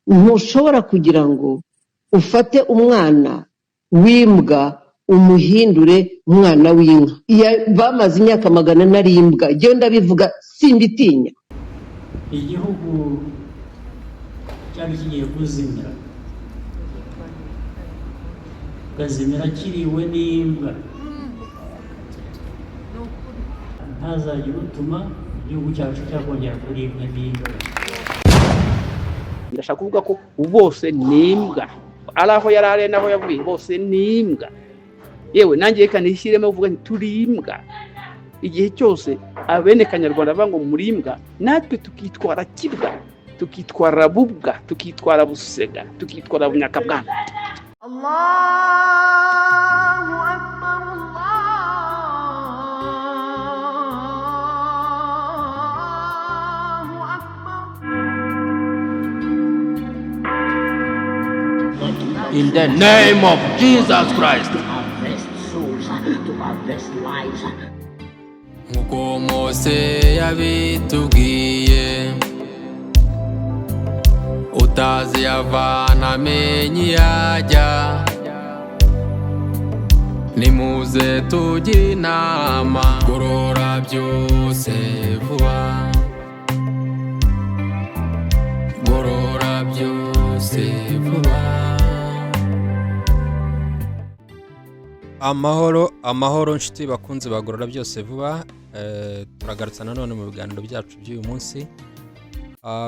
ntushobora kugira ngo ufate umwana w'imbwa umuhindure umwana w'inka. Bamaze imyaka 100 ari imbwa, njyewe ndabivuga simbitinya. Igihugu cyari kigiye kuzimira, kazimira kiriwe n'imbwa, ntazajya utuma igihugu cyacu cyakongera kuribwa n'imbwa. Ndashaka kuvuga ko bose ni imbwa, ari aho yari ari naho yavuye, bose ni imbwa. Yewe nanjye reka nishyiremo uvuga nti turi imbwa. Igihe cyose abene Kanyarwanda bavuga ngo muri imbwa, natwe tukitwara kibwa, tukitwara bubwa, tukitwara busega, tukitwara bunyakabwana. Allahu Akbar, Allahu Akbar. In the name of Jesus Christ. Nkuko Mose yabitubwiye, utazi yavana amenye yajya, nimuze tujye inama, gorora byose vuba, gorora byose vuba. Amahoro nshuti bakunze bagorora byose vuba. Turagarutsa nanone mu biganiro byacu by'uyu munsi.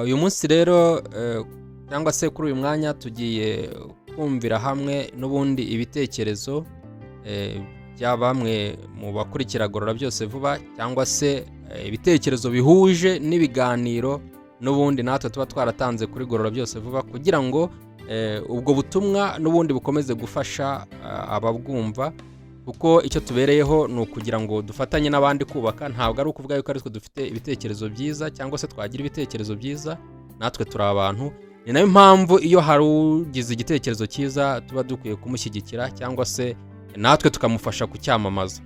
Uyu munsi rero cyangwa se kuri uyu mwanya tugiye kumvira hamwe n'ubundi ibitekerezo bya bamwe mu bakurikira gorora byose vuba, cyangwa se ibitekerezo bihuje n'ibiganiro n'ubundi natwe tuba twaratanze kuri gorora byose vuba, kugira ngo ubwo butumwa n'ubundi bukomeze gufasha ababwumva, kuko icyo tubereyeho ni ukugira ngo dufatanye n'abandi kubaka. Ntabwo ari ukuvuga yuko ari twe dufite ibitekerezo byiza cyangwa se twagira ibitekerezo byiza, natwe turi abantu. Ni nayo mpamvu iyo hari ugize igitekerezo cyiza tuba dukwiye kumushyigikira cyangwa se natwe tukamufasha kucyamamaza.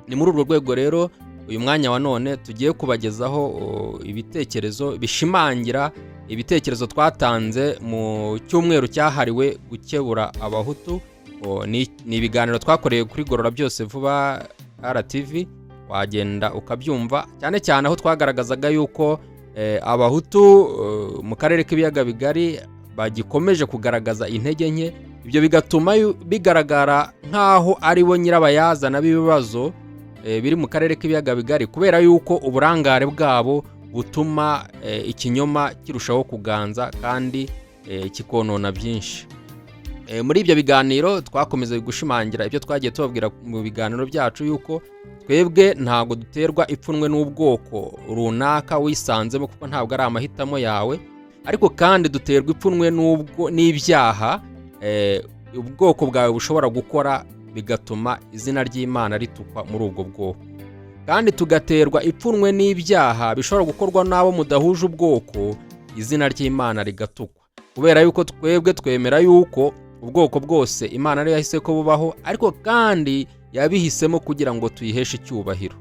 Ni muri urwo rwego rero uyu mwanya wa none tugiye kubagezaho ibitekerezo bishimangira ibitekerezo twatanze mu cyumweru cyahariwe gukebura abahutu. Ni ibiganiro twakoreye kuri gorora byose vuba RTV, wagenda ukabyumva, cyane cyane aho twagaragazaga yuko abahutu mu karere k'ibiyaga bigari bagikomeje kugaragaza intege nke. Ibyo bigatuma bigaragara nk'aho ari bo nyirabayazana b'ibibazo biri mu karere k'ibiyaga bigari, kubera yuko uburangare bwabo butuma ikinyoma kirushaho kuganza kandi kikonona byinshi. Muri ibyo biganiro twakomeza gushimangira ibyo twagiye tubabwira mu biganiro byacu, yuko twebwe ntabwo duterwa ipfunwe n'ubwoko runaka wisanzemo, kuko ntabwo ari amahitamo yawe, ariko kandi duterwa ipfunwe n'ibyaha ubwoko bwawe bushobora gukora bigatuma izina ry'Imana ritukwa muri ubwo bwoko, kandi tugaterwa ipfunwe n'ibyaha bishobora gukorwa n'abo mudahuje ubwoko, izina ry'Imana rigatukwa, kubera yuko twebwe twemera yuko ubwoko bwose Imana ari yahise ko bubaho, ariko kandi yabihisemo kugira ngo tuyiheshe icyubahiro.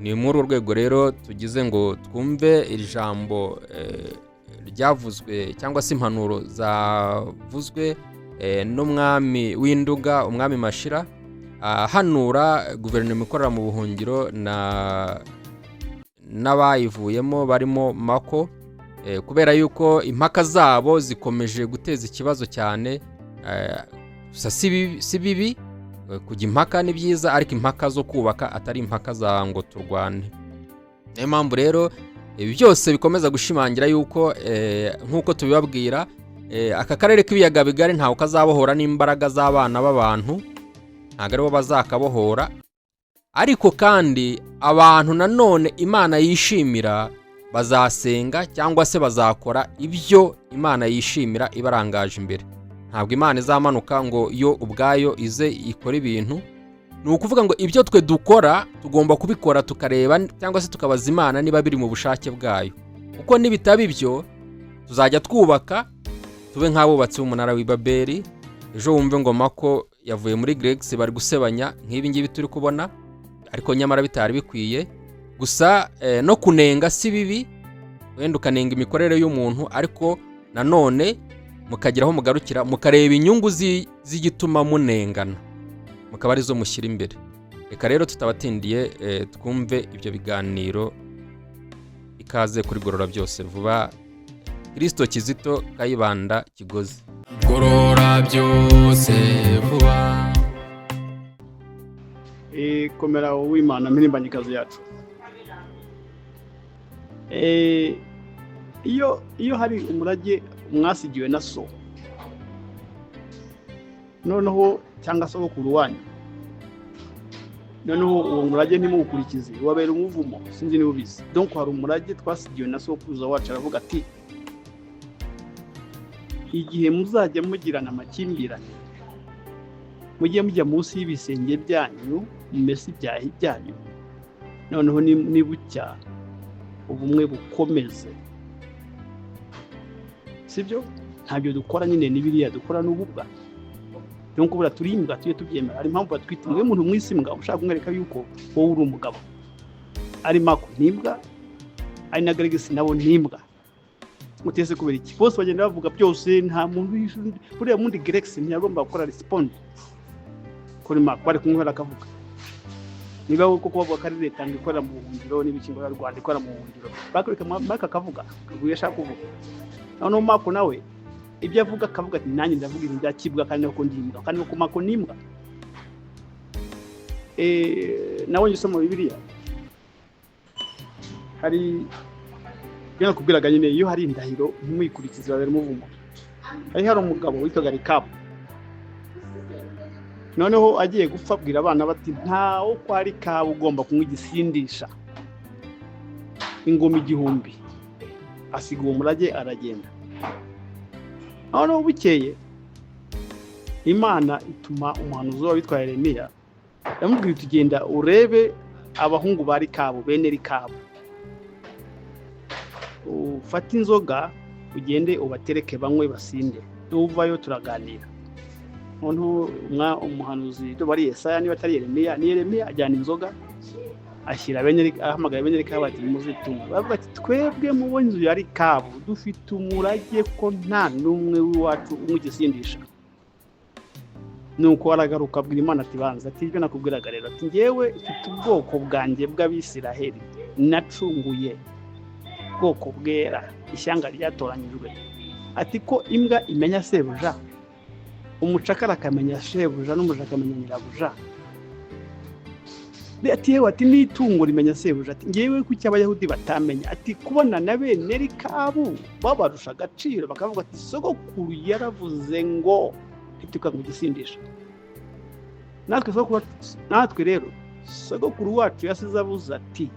Ni muri urwego rero tugize ngo twumve iri jambo ryavuzwe cyangwa se impanuro zavuzwe n'umwami w'Induga, umwami Mashira, hanura guverinoma ikorera mu buhungiro n'abayivuyemo barimo Mako, kubera yuko impaka zabo zikomeje guteza ikibazo cyane. Si bibi kujya impaka, ni byiza, ariko impaka zo kubaka atari impaka za ngo turwane. Niyo mpamvu rero ibi byose bikomeza gushimangira yuko nk'uko tubibabwira, aka karere k'ibiyaga bigari ntawe kazabohora n'imbaraga z'abana b'abantu, ntabwo aribo bazakabohora, ariko kandi abantu nanone Imana yishimira bazasenga cyangwa se bazakora ibyo Imana yishimira ibarangaje imbere. Ntabwo Imana izamanuka ngo yo ubwayo ize ikora ibintu. Ni ukuvuga ngo ibyo twe dukora tugomba kubikora tukareba cyangwa se tukabaza Imana niba biri mu bushake bwayo, kuko nibitaba ibyo tuzajya twubaka tube nk'abubatsi b'umunara w'i Babeli. Ejo wumve ngo Mako yavuye muri Grex bari gusebanya nk'ibi ngibi turi kubona, ariko nyamara bitari bikwiye. Gusa no kunenga si bibi, wenda ukanenga imikorere y'umuntu, ariko nanone mukagira aho mugarukira mukareba inyungu z'igituma munengana mukaba arizo mushyira imbere. Reka rero tutabatindiye twumve ibyo biganiro. Ikaze kuri Gorora Byose Vuba. Kristo Kizito Kayibanda Kigozi. Gorora Byose Vuba. Komera w'Imana mpimbanyikazi yacu. Iyo hari umurage mwasigiwe na so, noneho cyangwa sogokuru wanyu, noneho uwo murage ntimuwukurikize wabera umuvumo, sinzi niba ubizi. Donc hari umurage twasigiwe na sokuruza wacu, aravuga ati igihe muzajya mugirana amakimbirane, mujye mujya munsi y'ibisenge byanyu mumese ibyahi byanyu, noneho nibucya ubumwe bukomeze. Sibyo ntabyo dukora nyine, n'ibiriya dukora n'ububwa. Donc kubura turimbwa tuye tubyemera. Ari impamvu batwita mwe muntu mwisimbwa ushaka kumwereka yuko wowe uri umugabo. Ari Mako nimbwa, ari na Gregisi nabo nimbwa. Mutese kubera iki? Bose bagenda bavuga byose, nta muntu buriya mundi Gregisi ntiyagomba gukora respond kuri Mako bari kumwe bakavuga. Niba uko kuvuga kari leta ngikora mu buhungiro n'ibikingo ya Rwanda ikora mu buhungiro, bakureka Mako akavuga kuvuye ashaka kuvuga. None Mako nawe ibyo avuga akavuga ati nanjye ndavuga ibintu byakibwa kandi ko ndimbwa kandi ko Mako nimbwa. Nawe nyisoma Bibiliya hari yana kubwiraga nyine iyo hari indahiro ntimuyikurikize babera umuvumo. Hari umugabo witwaga Rekabu, noneho agiye gupfa abwira abana bati ntawo kwa Rekabu ugomba kunywa igisindisha ingoma 1000. Asiga uwo murage aragenda. Noneho bukeye Imana ituma umuhanuzi witwa Yeremiya, yamubwira tugenda urebe abahungu ba Rekabu, bene Rekabu, ufata inzoga ugende ubatereke banywe basinde, uvayo turaganira. Noneho umuhanuzi bari Yesaya niba atari Yeremiya, ni Yeremiya ajyana inzoga ashyira ahamagara bene Rekabu ati muzitunga. Bavuga ati twebwe mu nzu ya Rekabu dufite umurage ko nta numwe w'iwacu umwigisindisha. Nuko aragaruka abwira Imana ati banza ati ibyo nakubwiraga rero ati ngewe mfite ubwoko bwanjye bw'Abisiraheli nacunguye, ubwoko bwera, ishyanga ryatoranyijwe. Ati ko imbwa imenya sebuja, umucakara akamenya shebuja, n'umuja akamenya nyirabuja. Ati yewe ati n'itungo rimenya sebuja. Ati ngewe kuki abayahudi batamenya? Ati kubona na bene Rekabu babarusha agaciro bakavuga ati sogokuru yaravuze ngo ituka ngo gisindisha. Natwe rero sogokuru wacu yasize avuze ati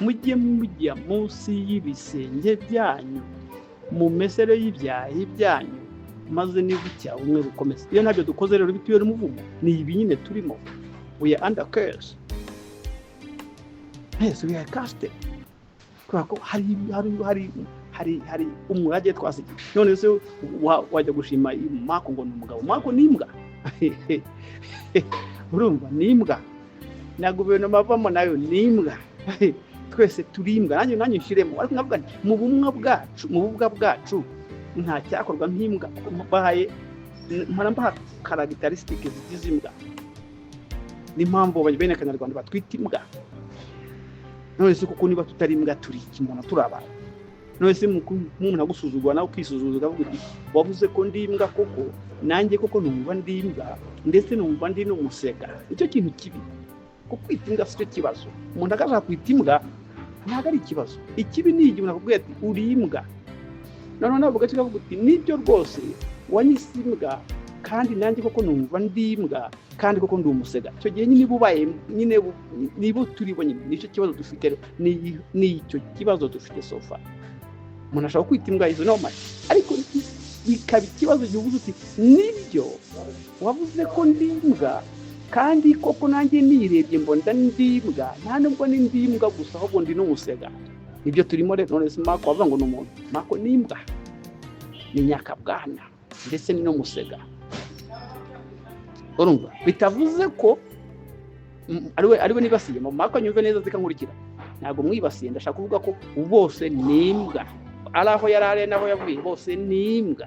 mujye mujya munsi y'ibisenge byanyu mu mesero y'ibyahi byanyu maze nibucya umwe bukomeze. Iyo ntabyo dukoze rero bituye umuvumo, ni ibi nyine turimo. We are under curse. Yes, we are casted. Kuko hari umurage twasigiye. None se wajya gushima Mako ngo ni umugabo. Mako nimbwa. Urumva nimbwa. Na guverinoma bavamo nayo nimbwa. Twese turimbwa. Nanjye nshiremo. Ariko navuga mu bubwa bwacu nta cyakorwa nk'imbwa. Bahaye mparamba characteristics zigize imbwa. Ni mpamvu bene Kanyarwanda batwita imbwa. None se kuko niba tutari imbwa turi kimona turabana. None se umuntu agusuzugwa nawe ukisuzuza ukavuga uti wavuze ko ndi imbwa koko, nanjye koko numva ndi imbwa ndetse numva ndi no musega. Icyo kintu kibi ko kwita imbwa si cyo kibazo. Umuntu akashaka kwita imbwa ntabwo ari ikibazo. Ikibi ni igihe unakubwira ati uri imbwa, noneho nawe ugavuga uti nibyo rwose wanyise imbwa kandi nanjye koko numva ndi imbwa kandi koko ndi umusega. Icyo gihe nyine bubaye nyine nibo turi bo nyine. Nicyo kibazo dufite, ni icyo kibazo dufite sofa. Umuntu ashaka kwita imbwa izo normal, ariko bikaba ikibazo gihuza uti nibyo wavuze ko ndi imbwa kandi koko nanjye nirebye mbona ndi imbwa, nta nubwo ni ndi imbwa gusa ahubwo ndi n'umusega. Nibyo turimo rero. None se Mako wavuga ngo ni umuntu? Mako ni imbwa, ni nyakabwana ndetse ni n'umusega. Urumva bitavuze ko ariwe nibasiye. Mako nyumve neza zikankurikira, ntabwo mwibasiye. Ndashaka kuvuga ko bose ni imbwa. ari aho yari ari n'aho yavuye bose ni imbwa.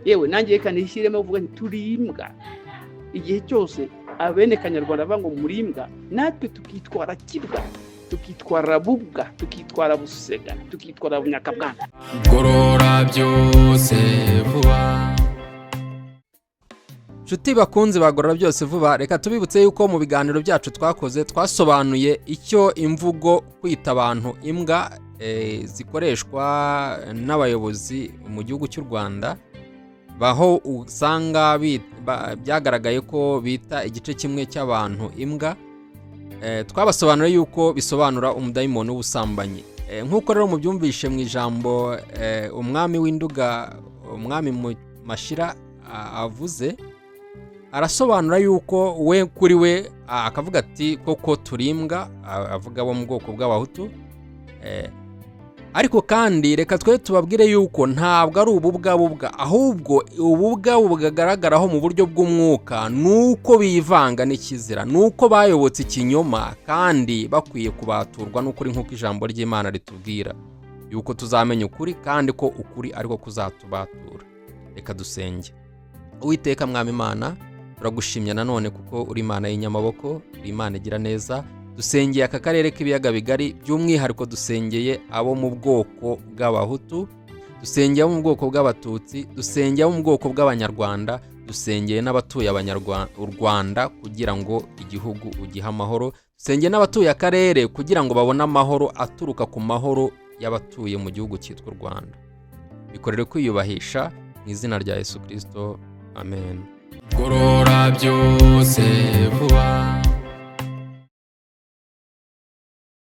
Yewe nanjye reka nishyiremo uvuga nti turi imbwa. Igihe cyose abene kanyarwanda bavuga ngo muri imbwa, natwe tukitwara kibwa, tukitwara bubwa, tukitwara busega, tukitwara bunyakabwana. gorora byose vuba. Nshuti bakunze bagorora byose vuba, reka tubibutse yuko mu biganiro byacu twakoze twasobanuye icyo imvugo kwita abantu imbwa zikoreshwa n'abayobozi mu gihugu cy'u Rwanda, baho usanga byagaragaye ko bita igice kimwe cy'abantu imbwa. Twabasobanura yuko bisobanura umudayimoni w'ubusambanyi. Nk'uko rero mubyumvishe mu ijambo umwami w'Induga, umwami Mashira avuze, arasobanura yuko we kuri we akavuga ati koko turimbwa, avuga bo mu bwoko bw'abahutu. Ariko kandi reka twe tubabwire yuko ntabwo ari ububwa, ahubwo ububwa bugaragaraho mu buryo bw'umwuka, nuko bivanga n'ikizira, nuko bayobotse ikinyoma kandi bakwiye kubaturwa n'ukuri, nk'uko ijambo ry'Imana ritubwira yuko tuzamenya ukuri kandi ko ukuri ariko kuzatubatura. Reka dusenge. Uwiteka mwami Imana, turagushimya nanone kuko uri Imana y'inyamaboko, uri Imana igira neza. Dusengeye aka karere k'ibiyaga bigari, by'umwihariko dusengeye abo mu bwoko bw'abahutu, dusengeye abo mu bwoko bw'abatutsi, dusengeye abo mu bwoko bw'abanyarwanda, dusengeye n'abatuye u Rwanda kugira ngo igihugu ugihe amahoro, dusengeye n'abatuye akarere kugira ngo babone amahoro aturuka ku mahoro y'abatuye mu gihugu cyitwa u Rwanda. Bikorere kwiyubahisha mu izina rya Yesu Kristo, amen. gorora byose vuba.